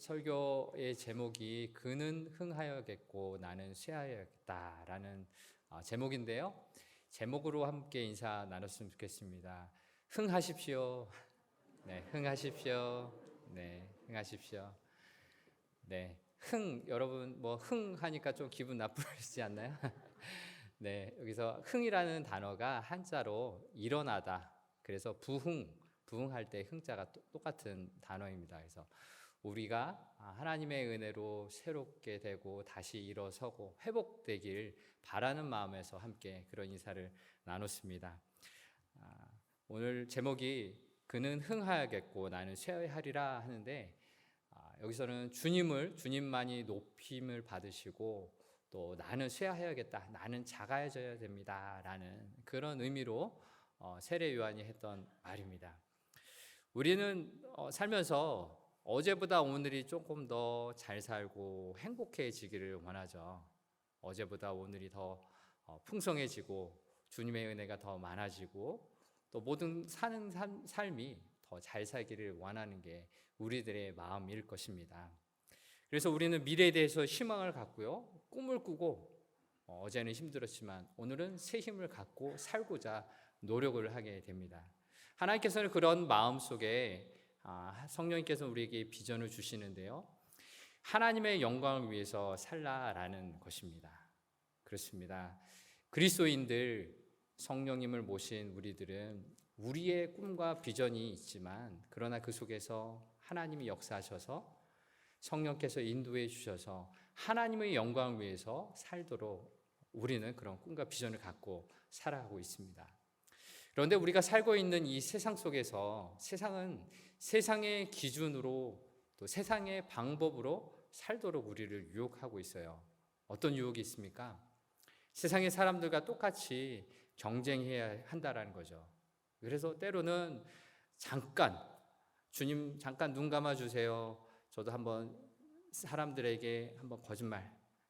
설교의 제목이 그는 흥하여겠고 나는 쇠하여야겠다라는 제목인데요. 제목으로 함께 인사 나눴으면 좋겠습니다. 흥하십시오. 네, 흥하십시오. 네, 흥하십시오. 네, 여러분 뭐 흥하니까 좀 기분 나쁘시지 않나요? 네, 여기서 흥이라는 단어가 한자로 일어나다. 그래서 부흥할 때 흥자가 똑같은 단어입니다. 그래서 우리가 하나님의 은혜로 새롭게 되고 다시 일어서고 회복되길 바라는 마음에서 함께 그런 인사를 나눴습니다. 오늘 제목이 그는 흥하여겠고 나는 쇠하리라 하는데, 여기서는 주님만이 높임을 받으시고 또 나는 쇠하여야겠다, 나는 작아져야 됩니다 라는 그런 의미로 세례 요한이 했던 말입니다. 우리는 살면서 어제보다 오늘이 조금 더 잘 살고 행복해지기를 원하죠. 어제보다 오늘이 더 풍성해지고 주님의 은혜가 더 많아지고 또 모든 사는 삶이 더 잘 살기를 원하는 게 우리들의 마음일 것입니다. 그래서 우리는 미래에 대해서 희망을 갖고요, 꿈을 꾸고 어제는 힘들었지만 오늘은 새 힘을 갖고 살고자 노력을 하게 됩니다. 하나님께서는 그런 마음 속에 성령님께서 우리에게 비전을 주시는데요, 하나님의 영광을 위해서 살라라는 것입니다. 그렇습니다. 그리스도인들, 성령님을 모신 우리들은 우리의 꿈과 비전이 있지만 그러나 그 속에서 하나님이 역사하셔서 성령께서 인도해 주셔서 하나님의 영광을 위해서 살도록 우리는 그런 꿈과 비전을 갖고 살아가고 있습니다. 그런데 우리가 살고 있는 이 세상 속에서 세상은 세상의 기준으로 또 세상의 방법으로 살도록 우리를 유혹하고 있어요. 어떤 유혹이 있습니까? 세상의 사람들과 똑같이 경쟁해야 한다라는 거죠. 그래서 때로는 주님 잠깐 눈 감아주세요, 저도 한번 사람들에게 한번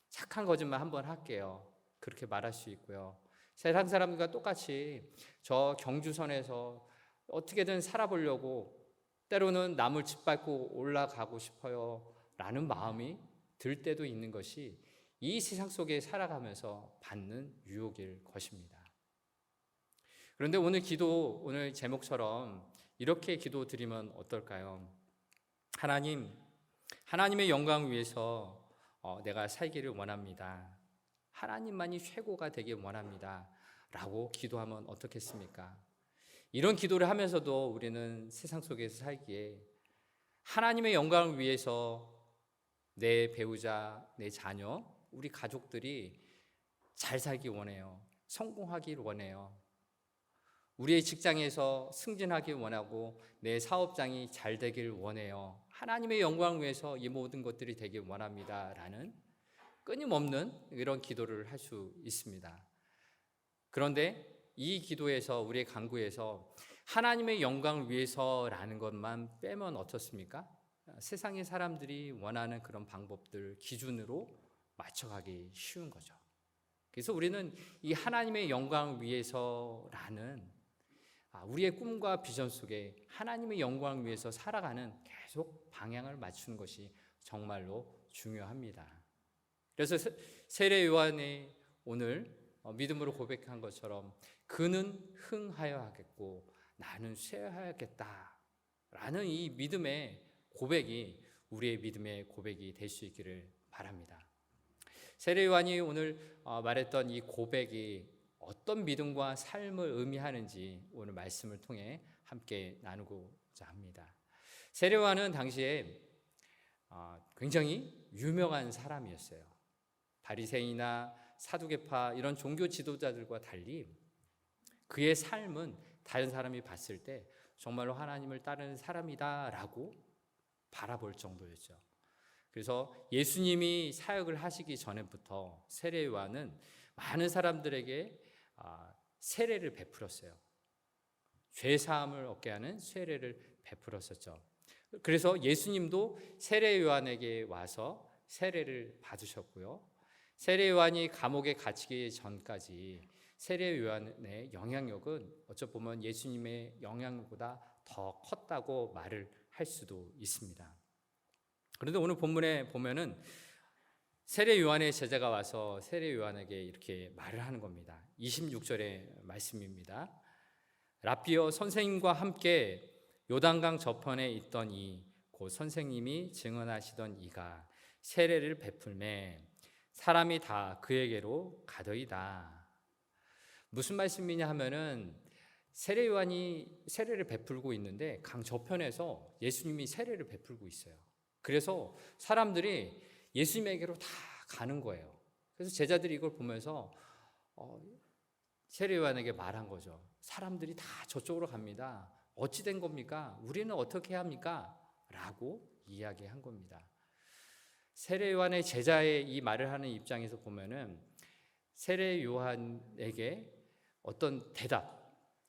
착한 거짓말 한번 할게요, 그렇게 말할 수 있고요. 세상 사람들과 똑같이 저 경주선에서 어떻게든 살아보려고 때로는 남을 짓밟고 올라가고 싶어요 라는 마음이 들 때도 있는 것이 이 세상 속에 살아가면서 받는 유혹일 것입니다. 그런데 오늘 제목처럼 이렇게 기도드리면 어떨까요? 하나님의 영광을 위해서 내가 살기를 원합니다. 하나님만이 최고가 되길 원합니다 라고 기도하면 어떻겠습니까? 이런 기도를 하면서도 우리는 세상 속에서 살기에 하나님의 영광을 위해서 내 배우자, 내 자녀, 우리 가족들이 잘 살기 원해요. 성공하길 원해요. 우리의 직장에서 승진하길 원하고 내 사업장이 잘 되길 원해요. 하나님의 영광을 위해서 이 모든 것들이 되길 원합니다 라는 끊임없는 이런 기도를 할 수 있습니다. 그런데 이 기도에서, 우리의 간구에서 하나님의 영광을 위해서라는 것만 빼면 어떻습니까? 세상의 사람들이 원하는 그런 방법들 기준으로 맞춰가기 쉬운 거죠. 그래서 우리는 이 하나님의 영광을 위해서라는 우리의 꿈과 비전 속에 하나님의 영광을 위해서 살아가는 계속 방향을 맞추는 것이 정말로 중요합니다. 그래서 세례 요한이 오늘 믿음으로 고백한 것처럼 그는 흥하여 하겠고 나는 쇠하여야겠다 라는 이 믿음의 고백이 우리의 믿음의 고백이 될 수 있기를 바랍니다. 세례 요한이 오늘 말했던 이 고백이 어떤 믿음과 삶을 의미하는지 오늘 말씀을 통해 함께 나누고자 합니다. 세례 요한은 당시에 굉장히 유명한 사람이었어요. 바리새인이나 사두개파 이런 종교 지도자들과 달리 그의 삶은 다른 사람이 봤을 때 정말로 하나님을 따르는 사람이다라고 바라볼 정도였죠. 그래서 예수님이 사역을 하시기 전부터 세례 요한은 많은 사람들에게 세례를 베풀었어요. 죄 사함을 얻게 하는 세례를 베풀었었죠. 그래서 예수님도 세례 요한에게 와서 세례를 받으셨고요. 세례 요한이 감옥에 갇히기 전까지 세례 요한의 영향력은 어찌 보면 예수님의 영향력보다 더 컸다고 말을 할 수도 있습니다. 그런데 오늘 본문에 보면은 세례 요한의 제자가 와서 세례 요한에게 이렇게 말을 하는 겁니다. 26절의 말씀입니다. 라삐여, 선생님과 함께 요단강 저편에 있던 곧 선생님이 증언하시던 이가 세례를 베풀매 사람이 다 그에게로 가더이다. 무슨 말씀이냐 하면은 세례 요한이 세례를 베풀고 있는데 강 저편에서 예수님이 세례를 베풀고 있어요. 그래서 사람들이 예수님에게로 다 가는 거예요. 그래서 제자들이 이걸 보면서 세례 요한에게 말한 거죠. 사람들이 다 저쪽으로 갑니다. 어찌 된 겁니까? 우리는 어떻게 해야 합니까? 라고 이야기한 겁니다. 세례 요한의 제자의 이 말을 하는 입장에서 보면은 세례 요한에게 어떤 대답,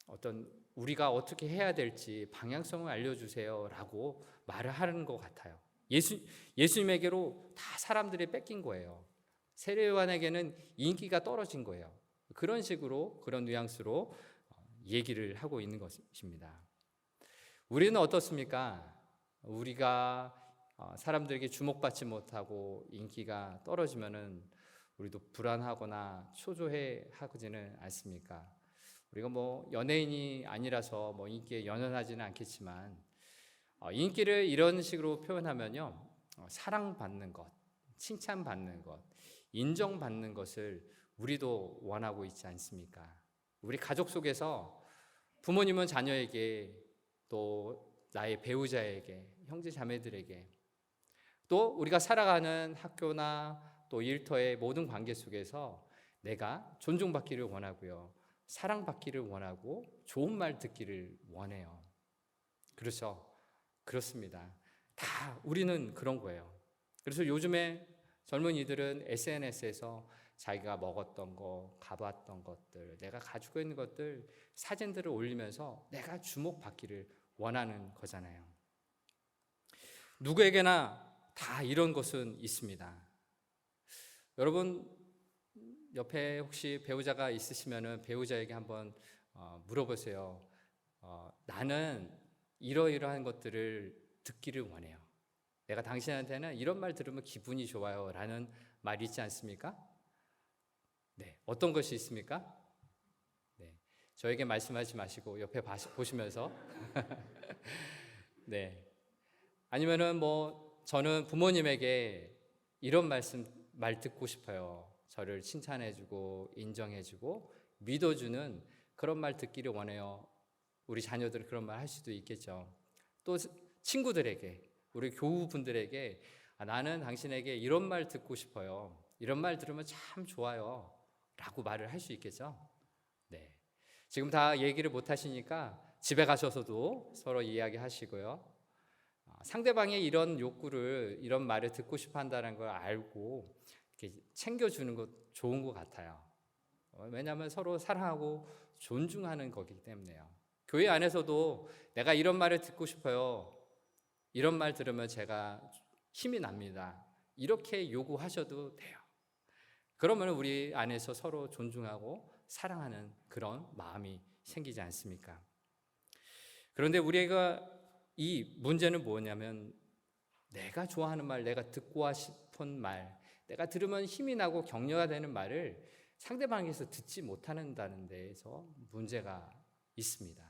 어떤 우리가 어떻게 해야 될지 방향성을 알려주세요라고 말을 하는 것 같아요. 예수님에게로 다 사람들이 뺏긴 거예요. 세례 요한에게는 인기가 떨어진 거예요. 그런 식으로, 그런 뉘앙스로 얘기를 하고 있는 것입니다. 우리는 어떻습니까? 우리가 사람들에게 주목받지 못하고 인기가 떨어지면은 우리도 불안하거나 초조해 하지는 않습니까? 우리가 뭐 연예인이 아니라서 뭐 인기에 연연하지는 않겠지만 인기를 이런 식으로 표현하면요, 사랑받는 것, 칭찬받는 것, 인정받는 것을 우리도 원하고 있지 않습니까? 우리 가족 속에서 부모님은 자녀에게, 또 나의 배우자에게, 형제 자매들에게, 또 우리가 살아가는 학교나 또 일터의 모든 관계 속에서 내가 존중받기를 원하고요, 사랑받기를 원하고 좋은 말 듣기를 원해요. 그렇죠? 그렇습니다. 다 우리는 그런 거예요. 그래서 요즘에 젊은이들은 SNS에서 자기가 먹었던 거, 가봤던 것들, 내가 가지고 있는 것들, 사진들을 올리면서 내가 주목받기를 원하는 거잖아요. 누구에게나 다 이런 것은 있습니다. 여러분 옆에 혹시 배우자가 있으시면은 배우자에게 한번 물어보세요. 나는 이러이러한 것들을 듣기를 원해요. 내가 당신한테는 이런 말 들으면 기분이 좋아요 라는 말이 있지 않습니까? 네, 어떤 것이 있습니까? 네, 저에게 말씀하지 마시고 옆에 보시면서 네, 아니면은 뭐 저는 부모님에게 이런 말 듣고 싶어요. 저를 칭찬해주고 인정해주고 믿어주는 그런 말 듣기를 원해요. 우리 자녀들은 그런 말 할 수도 있겠죠. 또 친구들에게, 우리 교우분들에게 나는 당신에게 이런 말 듣고 싶어요. 이런 말 들으면 참 좋아요 라고 말을 할 수 있겠죠. 네, 지금 다 얘기를 못 하시니까 집에 가셔서도 서로 이야기하시고요, 상대방의 이런 욕구를, 이런 말을 듣고 싶어 한다는 걸 알고 이렇게 챙겨주는 것 좋은 것 같아요. 왜냐하면 서로 사랑하고 존중하는 거기 때문에요. 교회 안에서도 내가 이런 말을 듣고 싶어요, 이런 말 들으면 제가 힘이 납니다, 이렇게 요구하셔도 돼요. 그러면 우리 안에서 서로 존중하고 사랑하는 그런 마음이 생기지 않습니까? 그런데 우리가 이 문제는 뭐냐면 내가 좋아하는 말, 내가 듣고 싶은 말, 내가 들으면 힘이 나고 격려가 되는 말을 상대방에서 듣지 못한다는 데에서 문제가 있습니다.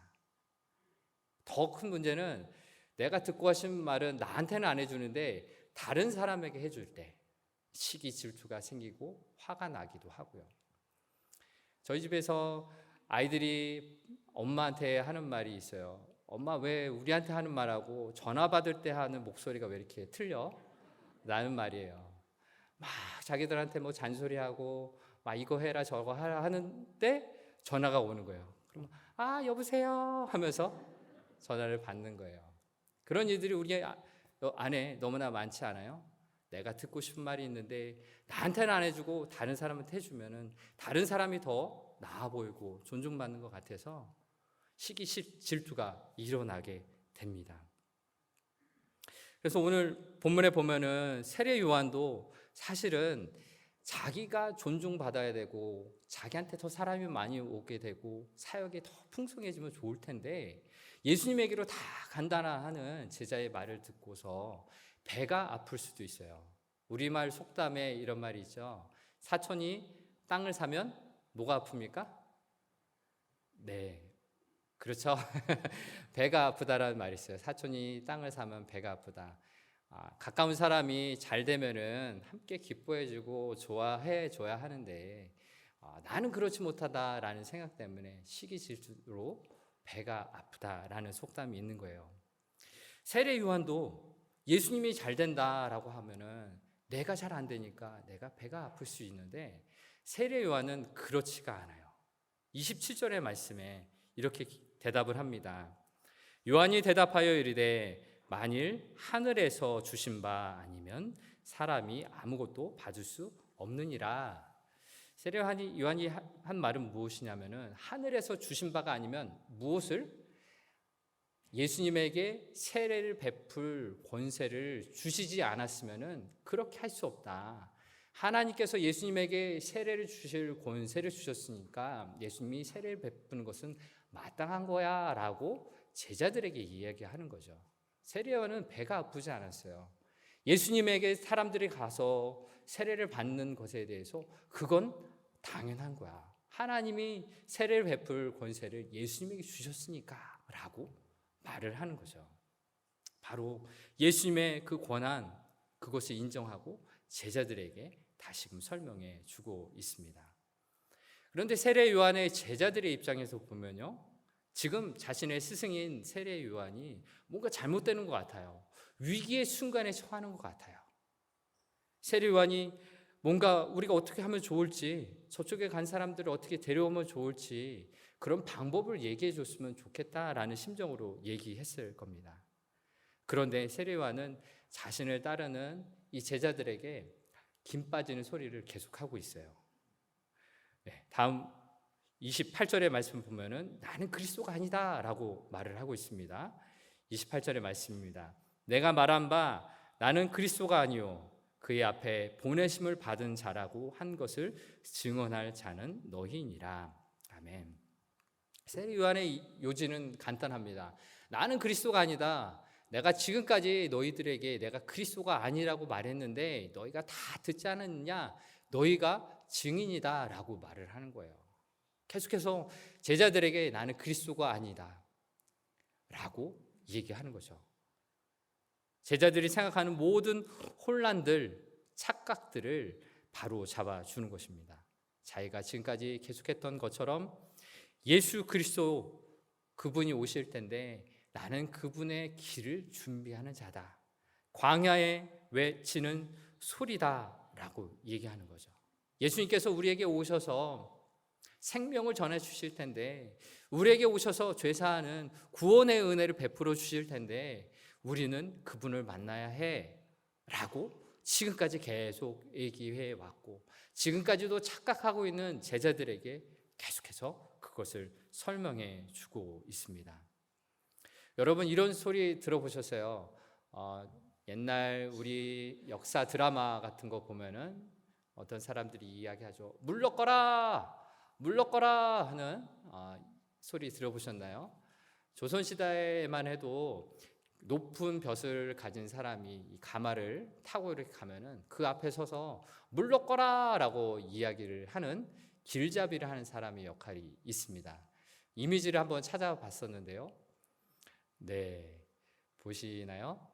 더 큰 문제는 내가 듣고 하신 말은 나한테는 안 해주는데 다른 사람에게 해줄 때 시기 질투가 생기고 화가 나기도 하고요. 저희 집에서 아이들이 엄마한테 하는 말이 있어요. 엄마, 왜 우리한테 하는 말하고 전화 받을 때 하는 목소리가 왜 이렇게 틀려? 라는 말이에요. 막 자기들한테 뭐 잔소리하고 막 이거 해라 저거 하라 하는데 전화가 오는 거예요. 그럼 여보세요 하면서 전화를 받는 거예요. 그런 일들이 우리 안에 너무나 많지 않아요? 내가 듣고 싶은 말이 있는데 나한테는 안 해주고 다른 사람한테 해주면은 다른 사람이 더 나아 보이고 존중받는 것 같아서 시기 질투가 일어나게 됩니다. 그래서 오늘 본문에 보면은 세례 요한도 사실은 자기가 존중받아야 되고 자기한테 더 사람이 많이 오게 되고 사역이 더 풍성해지면 좋을 텐데 예수님에게로 다 간다나 하는 제자의 말을 듣고서 배가 아플 수도 있어요. 우리말 속담에 이런 말이 있죠. 사촌이 땅을 사면 뭐가 아픕니까? 네, 그렇죠. 배가 아프다라는 말이 있어요. 사촌이 땅을 사면 배가 아프다. 가까운 사람이 잘 되면은 함께 기뻐해주고 좋아해줘야 하는데 나는 그렇지 못하다라는 생각 때문에 시기 질투로 배가 아프다라는 속담이 있는 거예요. 세례 요한도 예수님이 잘 된다라고 하면은 내가 잘 안 되니까 내가 배가 아플 수 있는데 세례 요한은 그렇지가 않아요. 27절의 말씀에 이렇게 대답을 합니다. 요한이 대답하여 이르되 만일 하늘에서 주신 바 아니면 사람이 아무것도 받을 수 없느니라. 세례 요한이 한 말은 무엇이냐면은 하늘에서 주신 바가 아니면 무엇을 예수님에게 세례를 베풀 권세를 주시지 않았으면은 그렇게 할 수 없다. 하나님께서 예수님에게 세례를 주실 권세를 주셨으니까 예수님이 세례를 베푸는 것은 마땅한 거야 라고 제자들에게 이야기하는 거죠. 세례 요한은 배가 아프지 않았어요. 예수님에게 사람들이 가서 세례를 받는 것에 대해서 그건 당연한 거야. 하나님이 세례를 베풀 권세를 예수님에게 주셨으니까 라고 말을 하는 거죠. 바로 예수님의 그 권한, 그것을 인정하고 제자들에게 다시금 설명해 주고 있습니다. 그런데 세례 요한의 제자들의 입장에서 보면요, 지금 자신의 스승인 세례 요한이 뭔가 잘못되는 것 같아요. 위기의 순간에 처하는 것 같아요. 세례 요한이 뭔가 우리가 어떻게 하면 좋을지, 저쪽에 간 사람들을 어떻게 데려오면 좋을지 그런 방법을 얘기해 줬으면 좋겠다라는 심정으로 얘기했을 겁니다. 그런데 세례 요한은 자신을 따르는 이 제자들에게 김 빠지는 소리를 계속하고 있어요. 다음 28절의 말씀 보면은 나는 그리스도가 아니다 라고 말을 하고 있습니다. 28절의 말씀입니다. 내가 말한 바 나는 그리스도가 아니요 그의 앞에 보내심을 받은 자라고 한 것을 증언할 자는 너희니라. 아멘. 세례 요한의 요지는 간단합니다. 나는 그리스도가 아니다. 내가 지금까지 너희들에게 내가 그리스도가 아니라고 말했는데 너희가 다 듣지 않았느냐? 너희가 증인이다 라고 말을 하는 거예요. 계속해서 제자들에게 나는 그리스도가 아니다 라고 얘기하는 거죠. 제자들이 생각하는 모든 혼란들, 착각들을 바로 잡아주는 것입니다. 자기가 지금까지 계속했던 것처럼 예수 그리스도 그분이 오실 텐데 나는 그분의 길을 준비하는 자다. 광야에 외치는 소리다 라고 얘기하는 거죠. 예수님께서 우리에게 오셔서 생명을 전해 주실 텐데 우리에게 오셔서 죄사하는 구원의 은혜를 베풀어 주실 텐데 우리는 그분을 만나야 해 라고 지금까지 계속 얘기해 왔고 지금까지도 착각하고 있는 제자들에게 계속해서 그것을 설명해 주고 있습니다. 여러분 이런 소리 들어보셨어요? 옛날 우리 역사 드라마 같은 거 보면은 어떤 사람들이 이야기하죠. 물러거라 하는 소리 들어보셨나요? 조선시대에만 해도 높은 벼슬을 가진 사람이 이 가마를 타고 이렇게 가면은 그 앞에 서서 물러거라 라고 이야기를 하는 길잡이를 하는 사람의 역할이 있습니다. 이미지를 한번 찾아봤었는데요. 네, 보시나요?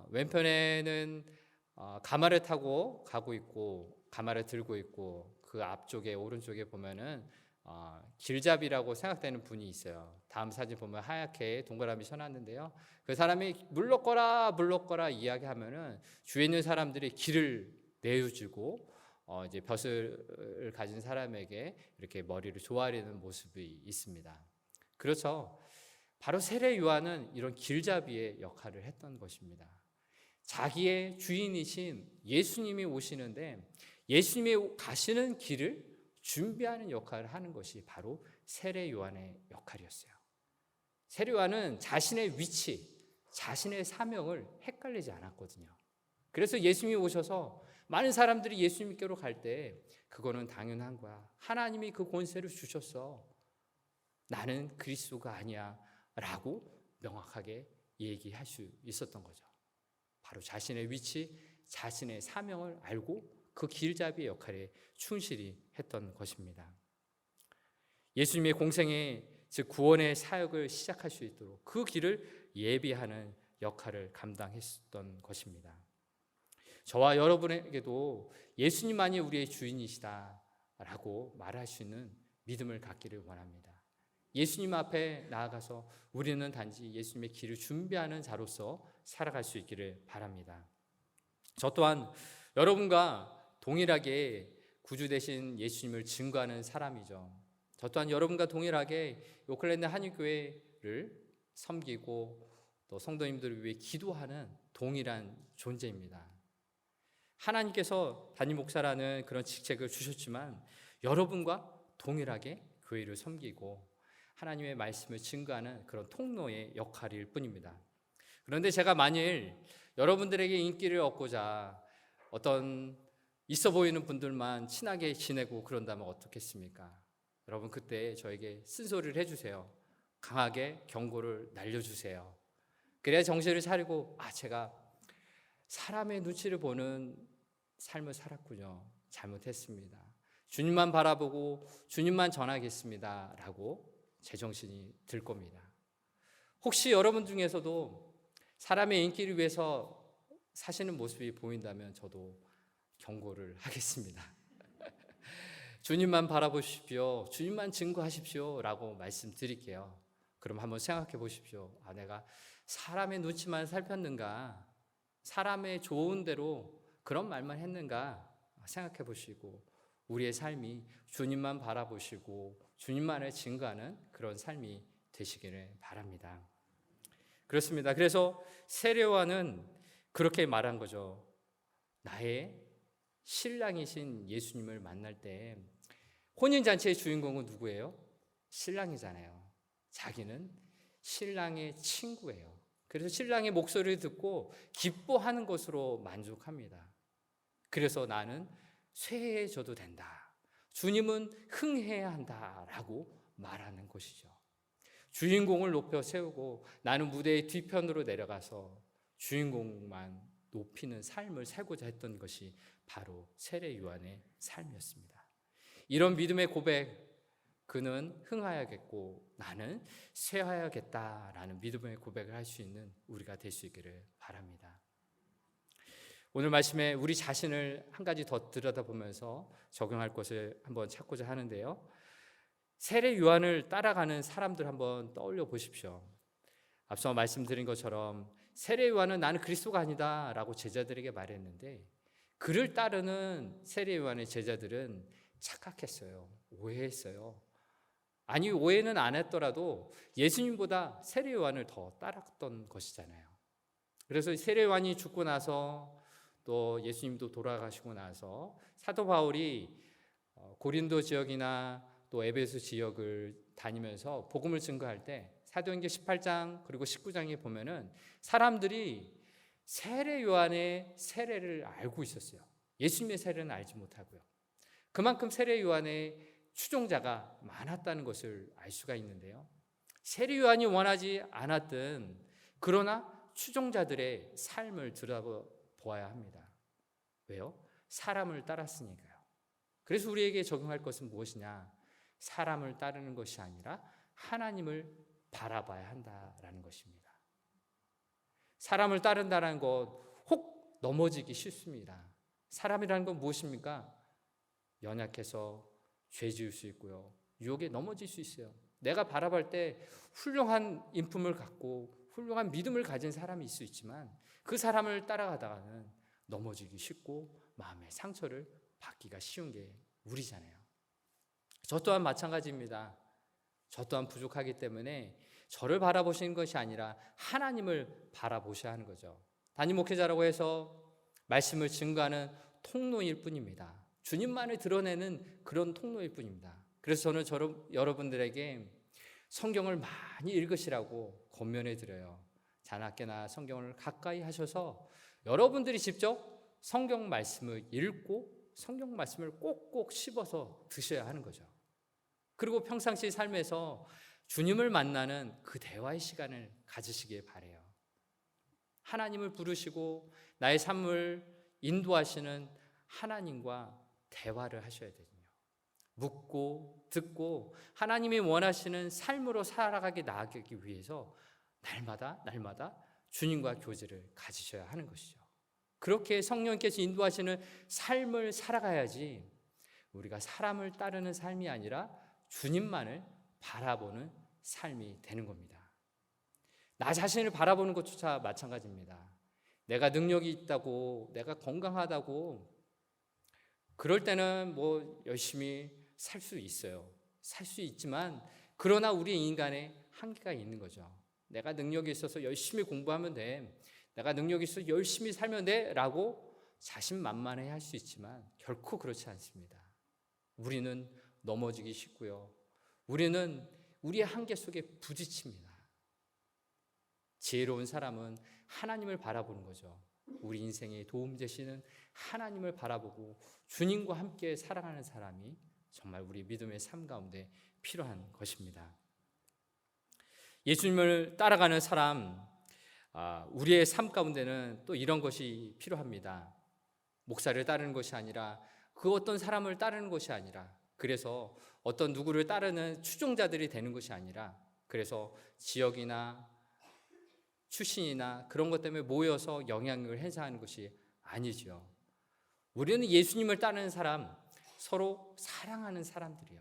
왼편에는 가마를 타고 가고 있고 가마를 들고 있고 그 앞쪽에 오른쪽에 보면은 길잡이라고 생각되는 분이 있어요. 다음 사진 보면 하얗게 동그라미 쳐놨는데요. 그 사람이 물러거라 이야기하면은 주위에 있는 사람들이 길을 내어주고 이제 벼슬을 가진 사람에게 이렇게 머리를 조아리는 모습이 있습니다. 그렇죠. 바로 세례 요한은 이런 길잡이의 역할을 했던 것입니다. 자기의 주인이신 예수님이 오시는데 예수님이 가시는 길을 준비하는 역할을 하는 것이 바로 세례 요한의 역할이었어요. 세례 요한은 자신의 위치, 자신의 사명을 헷갈리지 않았거든요. 그래서 예수님이 오셔서 많은 사람들이 예수님께로 갈 때 그거는 당연한 거야. 하나님이 그 권세를 주셨어. 나는 그리스도가 아니야 라고 명확하게 얘기할 수 있었던 거죠. 바로 자신의 위치, 자신의 사명을 알고 그 길잡이의 역할에 충실히 했던 것입니다. 예수님의 공생의 즉 구원의 사역을 시작할 수 있도록 그 길을 예비하는 역할을 감당했던 것입니다. 저와 여러분에게도 예수님만이 우리의 주인이시다라고 말할 수 있는 믿음을 갖기를 원합니다. 예수님 앞에 나아가서 우리는 단지 예수님의 길을 준비하는 자로서 살아갈 수 있기를 바랍니다. 저 또한 여러분과 동일하게 구주 되신 예수님을 증거하는 사람이죠. 저 또한 여러분과 동일하게 오클랜드 한인교회를 섬기고 또 성도님들을 위해 기도하는 동일한 존재입니다. 하나님께서 담임 목사라는 그런 직책을 주셨지만 여러분과 동일하게 교회를 섬기고 하나님의 말씀을 증거하는 그런 통로의 역할일 뿐입니다. 그런데 제가 만일 여러분들에게 인기를 얻고자 어떤 있어 보이는 분들만 친하게 지내고 그런다면 어떻겠습니까? 여러분 그때 저에게 쓴소리를 해주세요. 강하게 경고를 날려주세요. 그래야 정신을 차리고 제가 사람의 눈치를 보는 삶을 살았군요. 잘못했습니다. 주님만 바라보고 주님만 전하겠습니다 라고 제정신이 들 겁니다. 혹시 여러분 중에서도 사람의 인기를 위해서 사시는 모습이 보인다면 저도 경고를 하겠습니다. 주님만 바라보십시오. 주님만 증거하십시오 라고 말씀드릴게요. 그럼 한번 생각해 보십시오. 내가 사람의 눈치만 살폈는가? 사람의 좋은 대로 그런 말만 했는가? 생각해 보시고 우리의 삶이 주님만 바라보시고 주님만을 증거하는 그런 삶이 되시기를 바랍니다. 그렇습니다. 그래서 세례요한은 그렇게 말한 거죠. 나의 신랑이신 예수님을 만날 때 혼인잔치의 주인공은 누구예요? 신랑이잖아요. 자기는 신랑의 친구예요. 그래서 신랑의 목소리를 듣고 기뻐하는 것으로 만족합니다. 그래서 나는 쇠해져도 된다. 주님은 흥해야 한다라고 말하는 것이죠. 주인공을 높여 세우고 나는 무대의 뒤편으로 내려가서 주인공만 높이는 삶을 살고자 했던 것이 바로 세례 요한의 삶이었습니다. 이런 믿음의 고백, 그는 흥하여야겠고 나는 쇠하여야겠다라는 믿음의 고백을 할 수 있는 우리가 될 수 있기를 바랍니다. 오늘 말씀에 우리 자신을 한 가지 더 들여다보면서 적용할 것을 한번 찾고자 하는데요. 세례 요한을 따라가는 사람들 한번 떠올려 보십시오. 앞서 말씀드린 것처럼 세례 요한은 나는 그리스도가 아니다 라고 제자들에게 말했는데 그를 따르는 세례 요한의 제자들은 착각했어요. 오해했어요. 아니 오해는 안 했더라도 예수님보다 세례 요한을 더 따랐던 것이잖아요. 그래서 세례 요한이 죽고 나서 또 예수님도 돌아가시고 나서 사도 바울이 고린도 지역이나 또 에베소 지역을 다니면서 복음을 증거할 때 사도행전 18장 그리고 19장에 보면은 사람들이 세례 요한의 세례를 알고 있었어요. 예수님의 세례는 알지 못하고요. 그만큼 세례 요한의 추종자가 많았다는 것을 알 수가 있는데요. 세례 요한이 원하지 않았던 그러나 추종자들의 삶을 들여다보아야 합니다. 왜요? 사람을 따랐으니까요. 그래서 우리에게 적용할 것은 무엇이냐? 사람을 따르는 것이 아니라 하나님을 바라봐야 한다라는 것입니다. 사람을 따른다는 것 혹 넘어지기 쉽습니다. 사람이라는 건 무엇입니까? 연약해서 죄 지을 수 있고요. 유혹에 넘어질 수 있어요. 내가 바라볼 때 훌륭한 인품을 갖고 훌륭한 믿음을 가진 사람이 있을 수 있지만 그 사람을 따라가다가는 넘어지기 쉽고 마음의 상처를 받기가 쉬운 게 우리잖아요. 저 또한 마찬가지입니다. 저 또한 부족하기 때문에 저를 바라보시는 것이 아니라 하나님을 바라보셔야 하는 거죠. 담임 목회자라고 해서 말씀을 증거하는 통로일 뿐입니다. 주님만을 드러내는 그런 통로일 뿐입니다. 그래서 저는 여러분들에게 성경을 많이 읽으시라고 권면해 드려요. 자나깨나 성경을 가까이 하셔서 여러분들이 직접 성경 말씀을 읽고 성경 말씀을 꼭꼭 씹어서 드셔야 하는 거죠. 그리고 평상시 삶에서 주님을 만나는 그 대화의 시간을 가지시길 바라요. 하나님을 부르시고 나의 삶을 인도하시는 하나님과 대화를 하셔야 되거든요. 묻고 듣고 하나님이 원하시는 삶으로 살아가게 나아가기 위해서 날마다 주님과 교제를 가지셔야 하는 것이죠. 그렇게 성령께서 인도하시는 삶을 살아가야지 우리가 사람을 따르는 삶이 아니라 주님만을 바라보는 삶이 되는 겁니다. 나 자신을 바라보는 것조차 마찬가지입니다. 내가 능력이 있다고, 내가 건강하다고, 그럴 때는 열심히 살 수 있어요. 살 수 있지만, 그러나 우리 인간의 한계가 있는 거죠. 내가 능력이 있어서 열심히 공부하면 돼. 내가 능력이 있어서 열심히 살면 돼. 라고 자신만만해 할 수 있지만, 결코 그렇지 않습니다. 우리는 넘어지기 쉽고요. 우리는 우리의 한계 속에 부딪힙니다. 지혜로운 사람은 하나님을 바라보는 거죠. 우리 인생에 도움 되시는 하나님을 바라보고 주님과 함께 살아가는 사람이 정말 우리 믿음의 삶 가운데 필요한 것입니다. 예수님을 따라가는 사람, 우리의 삶 가운데는 또 이런 것이 필요합니다. 목사를 따르는 것이 아니라 그 어떤 사람을 따르는 것이 아니라 그래서 어떤 누구를 따르는 추종자들이 되는 것이 아니라 그래서 지역이나 출신이나 그런 것 때문에 모여서 영향력을 행사하는 것이 아니죠. 우리는 예수님을 따르는 사람, 서로 사랑하는 사람들이요.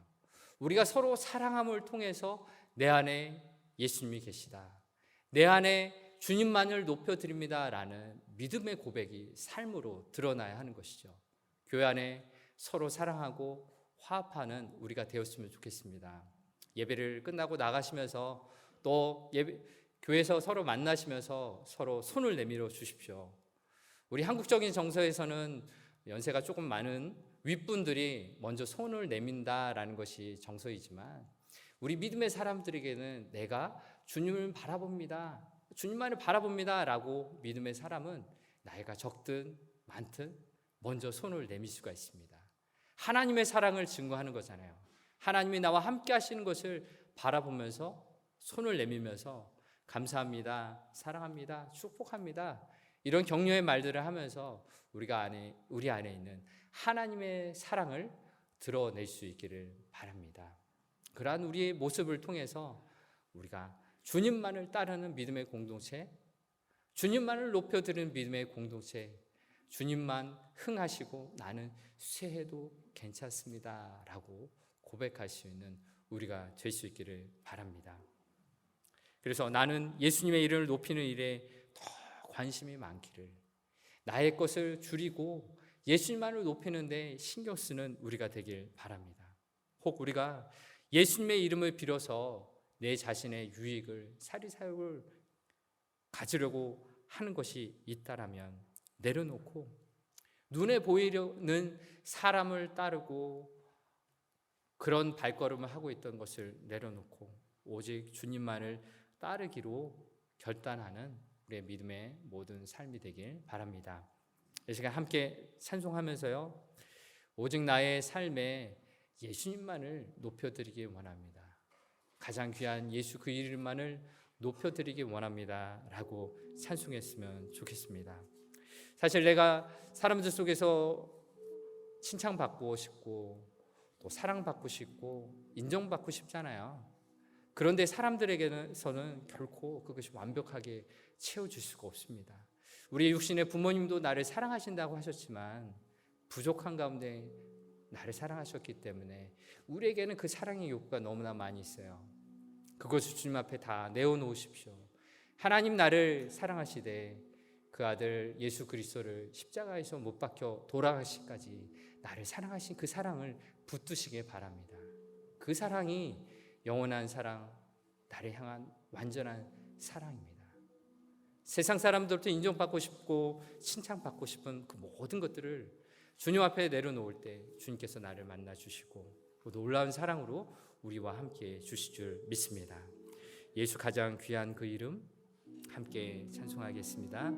우리가 서로 사랑함을 통해서 내 안에 예수님이 계시다, 내 안에 주님만을 높여드립니다 라는 믿음의 고백이 삶으로 드러나야 하는 것이죠. 교회 안에 서로 사랑하고 화합하는 우리가 되었으면 좋겠습니다. 예배를 끝나고 나가시면서 또 교회에서 서로 만나시면서 서로 손을 내밀어 주십시오. 우리 한국적인 정서에서는 연세가 조금 많은 윗분들이 먼저 손을 내민다라는 것이 정서이지만 우리 믿음의 사람들에게는 내가 주님을 바라봅니다, 주님만을 바라봅니다 라고 믿음의 사람은 나이가 적든 많든 먼저 손을 내밀 수가 있습니다. 하나님의 사랑을 증거하는 거잖아요. 하나님이 나와 함께 하시는 것을 바라보면서 손을 내밀면서 감사합니다, 사랑합니다, 축복합니다 이런 격려의 말들을 하면서 우리 안에 있는 하나님의 사랑을 드러낼 수 있기를 바랍니다. 그러한 우리의 모습을 통해서 우리가 주님만을 따르는 믿음의 공동체, 주님만을 높여드리는 믿음의 공동체, 주님만 흥하시고 나는 쇠해도 괜찮습니다 라고 고백할 수 있는 우리가 될 수 있기를 바랍니다. 그래서 나는 예수님의 이름을 높이는 일에 더 관심이 많기를, 나의 것을 줄이고 예수님만을 높이는 데 신경 쓰는 우리가 되길 바랍니다. 혹 우리가 예수님의 이름을 빌어서 내 자신의 유익을, 사리사욕을 가지려고 하는 것이 있다라면 내려놓고 눈에 보이려는 사람을 따르고 그런 발걸음을 하고 있던 것을 내려놓고 오직 주님만을 따르기로 결단하는 우리의 믿음의 모든 삶이 되길 바랍니다. 이 시간 함께 찬송하면서요, 오직 나의 삶에 예수님만을 높여드리기 원합니다, 가장 귀한 예수 그 이름만을 높여드리기 원합니다 라고 찬송했으면 좋겠습니다. 사실 내가 사람들 속에서 칭찬받고 싶고 또 사랑받고 싶고 인정받고 싶잖아요. 그런데 사람들에게서는 결코 그것이 완벽하게 채워줄 수가 없습니다. 우리 육신의 부모님도 나를 사랑하신다고 하셨지만 부족한 가운데 나를 사랑하셨기 때문에 우리에게는 그 사랑의 욕구가 너무나 많이 있어요. 그것을 주님 앞에 다 내어놓으십시오. 하나님 나를 사랑하시되 그 아들 예수 그리스도를 십자가에서 못 박혀 돌아가시기까지 나를 사랑하신 그 사랑을 붙드시길 바랍니다. 그 사랑이 영원한 사랑, 나를 향한 완전한 사랑입니다. 세상 사람들부터 인정받고 싶고 칭찬받고 싶은 그 모든 것들을 주님 앞에 내려놓을 때 주님께서 나를 만나주시고 놀라운 사랑으로 우리와 함께 주실 줄 믿습니다. 예수 가장 귀한 그 이름 함께 찬송하겠습니다.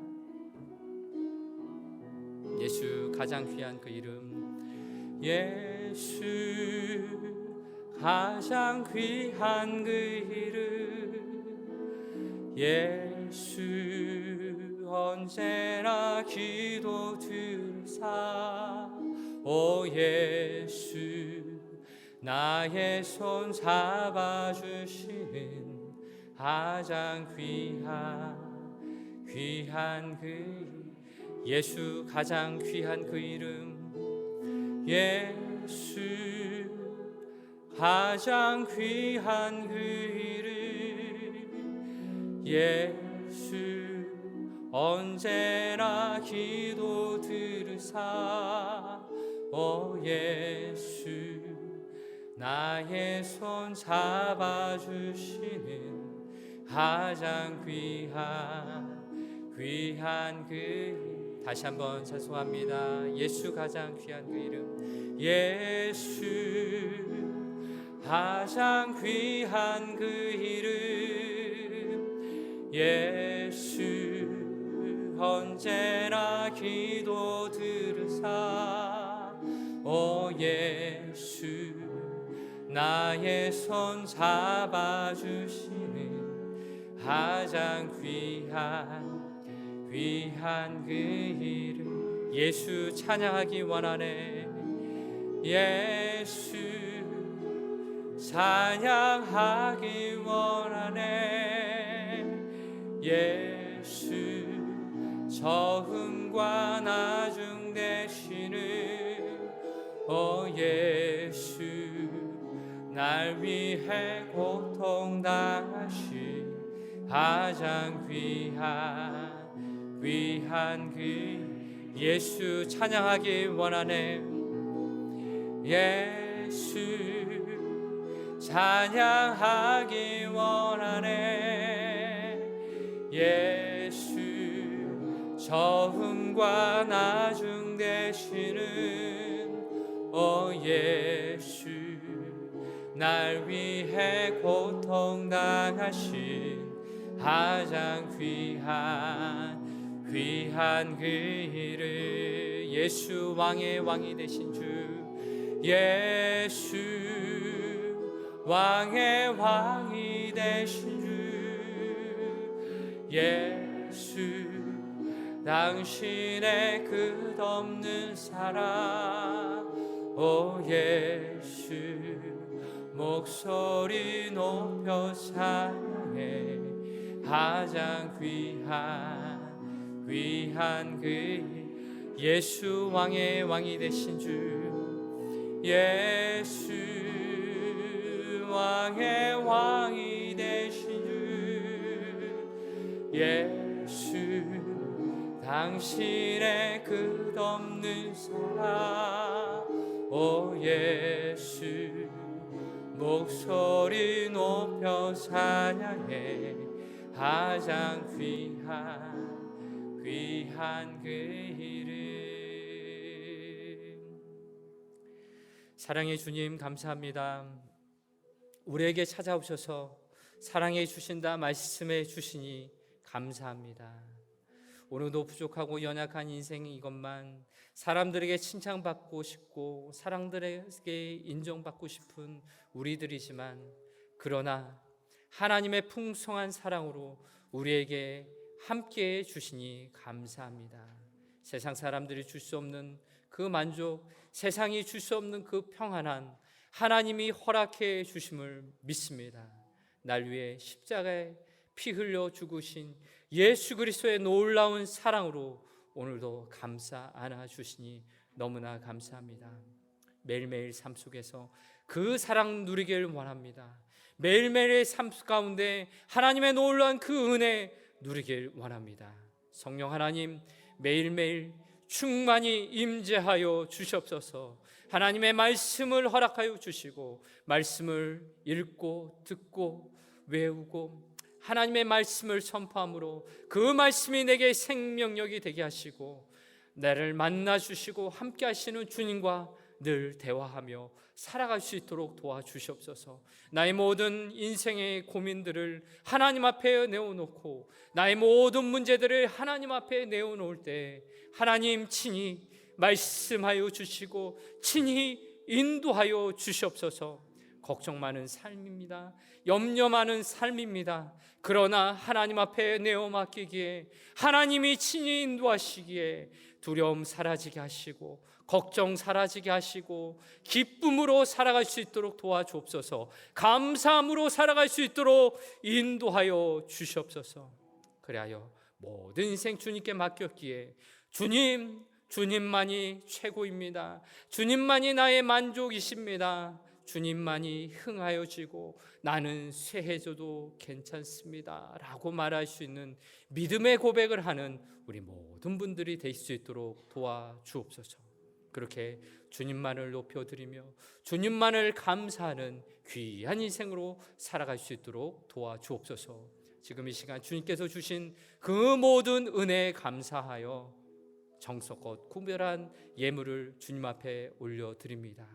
예수 가장 귀한 그 이름, 예수 가장 귀한 그 이름, 예수 언제나 기도 들으사 오 예수 나의 손 잡아주시는 가장 귀한 그 예수 가장 귀한 그 이름 예수 가장 귀한 그 이름 예수 언제나 기도 들으사 오 예수 나의 손 잡아주시는 가장 귀한 그 다시 한번 찬송합니다. 예수 가장 귀한 그 이름 예수 가장 귀한 그 이름 예수 언제나 기도 들으사 오 예수 나의 손 잡아주시는 가장 귀한 그 이름 예수 찬양하기 원하네 예수 찬양하기 원하네 예수 처음과 나중 되시는 오 예수 날 위해 고통당하신 가장 귀한 그 예수 찬양하기 원하네 예수 찬양하기 원하네 예수 처음과 나중 되시는 오 예수 날 위해 고통당하신 가장 귀한 그 이름 예수 왕의 왕이 되신 주 예수 왕의 왕이 되신 주 예수 당신의 끝없는 사랑 오 예수 목소리 높여 찬양해 가장 귀한 그 예수 왕의 왕이 되신 주 예수 왕의 왕이 되신 주 예수 당신의 끝없는 사랑 오 예수 목소리 높여 찬양해 가장 귀한 그 이름 사랑의 주님 감사합니다. 우리에게 찾아오셔서 사랑해 주신다 말씀해 주시니 감사합니다. 오늘도 부족하고 연약한 인생 이것만 사람들에게 칭찬받고 싶고 사람들에게 인정받고 싶은 우리들이지만 그러나 하나님의 풍성한 사랑으로 우리에게 함께해 주시니 감사합니다. 세상 사람들이 줄 수 없는 그 만족, 세상이 줄 수 없는 그 평안한 하나님이 허락해 주심을 믿습니다. 날 위해 십자가에 피 흘려 죽으신 예수 그리스도의 놀라운 사랑으로 오늘도 감사 안아 주시니 너무나 감사합니다. 매일매일 삶 속에서 그 사랑 누리길 원합니다. 매일매일의 삶 가운데 하나님의 놀라운 그 은혜 누리길 원합니다. 성령 하나님 매일매일 충만히 임재하여 주시옵소서. 하나님의 말씀을 허락하여 주시고 말씀을 읽고 듣고 외우고 하나님의 말씀을 선포함으로 그 말씀이 내게 생명력이 되게 하시고 나를 만나 주시고 함께 하시는 주님과 늘 대화하며 살아갈 수 있도록 도와주시옵소서. 나의 모든 인생의 고민들을 하나님 앞에 내어놓고 나의 모든 문제들을 하나님 앞에 내어놓을 때 하나님 친히 말씀하여 주시고 친히 인도하여 주시옵소서. 걱정 많은 삶입니다. 염려 많은 삶입니다. 그러나 하나님 앞에 내어 맡기기에 하나님이 친히 인도하시기에 두려움 사라지게 하시고 걱정 사라지게 하시고 기쁨으로 살아갈 수 있도록 도와주옵소서. 감사함으로 살아갈 수 있도록 인도하여 주시옵소서. 그리하여 모든 인생 주님께 맡겼기에 주님만이 최고입니다. 주님만이 나의 만족이십니다. 주님만이 흥하여지고 나는 쇠해져도 괜찮습니다 라고 말할 수 있는 믿음의 고백을 하는 우리 모든 분들이 될 수 있도록 도와주옵소서. 그렇게 주님만을 높여드리며 주님만을 감사하는 귀한 인생으로 살아갈 수 있도록 도와주옵소서. 지금 이 시간 주님께서 주신 그 모든 은혜에 감사하여 정성껏 구별한 예물을 주님 앞에 올려드립니다.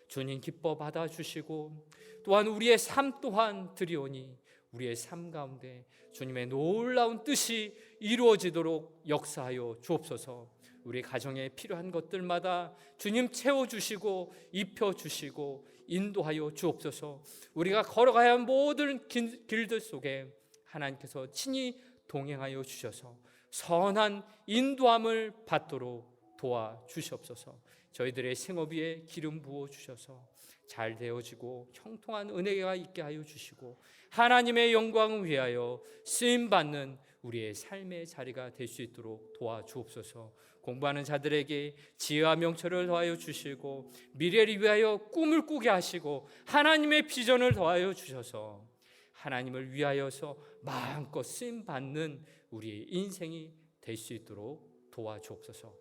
주님 기뻐 받아주시고 또한 우리의 삶 또한 드리오니 우리의 삶 가운데 주님의 놀라운 뜻이 이루어지도록 역사하여 주옵소서. 우리 가정에 필요한 것들마다 주님 채워주시고 입혀주시고 인도하여 주옵소서. 우리가 걸어가야 할 모든 길들 속에 하나님께서 친히 동행하여 주셔서 선한 인도함을 받도록 도와주시옵소서. 저희들의 생업 위에 기름 부어 주셔서 잘 되어지고 형통한 은혜가 있게 하여 주시고 하나님의 영광을 위하여 쓰임받는 우리의 삶의 자리가 될 수 있도록 도와주옵소서. 공부하는 자들에게 지혜와 명철을 더하여 주시고 미래를 위하여 꿈을 꾸게 하시고 하나님의 비전을 더하여 주셔서 하나님을 위하여서 마음껏 쓰임받는 우리의 인생이 될 수 있도록 도와주옵소서.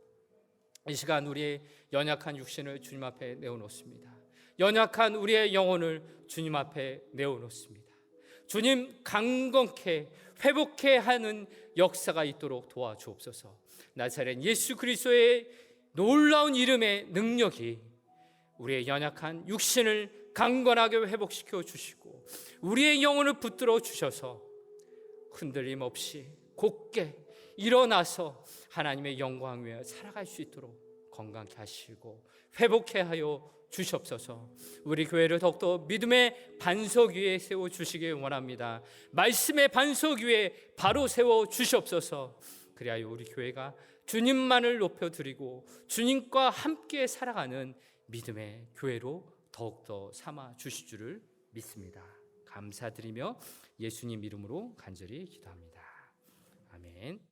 이 시간 우리의 연약한 육신을 주님 앞에 내어놓습니다. 연약한 우리의 영혼을 주님 앞에 내어놓습니다. 주님 강건케 회복케 하는 역사가 있도록 도와주옵소서. 나사렛 예수 그리스도의 놀라운 이름의 능력이 우리의 연약한 육신을 강건하게 회복시켜 주시고 우리의 영혼을 붙들어 주셔서 흔들림 없이 곧게 일어나서 하나님의 영광 위에 살아갈 수 있도록 건강케 하시고 회복케 하여 주시옵소서. 우리 교회를 더욱더 믿음의 반석 위에 세워 주시길 원합니다. 말씀의 반석 위에 바로 세워 주시옵소서. 그리하여 우리 교회가 주님만을 높여드리고 주님과 함께 살아가는 믿음의 교회로 더욱더 삼아 주실 줄을 믿습니다. 감사드리며 예수님 이름으로 간절히 기도합니다. 아멘.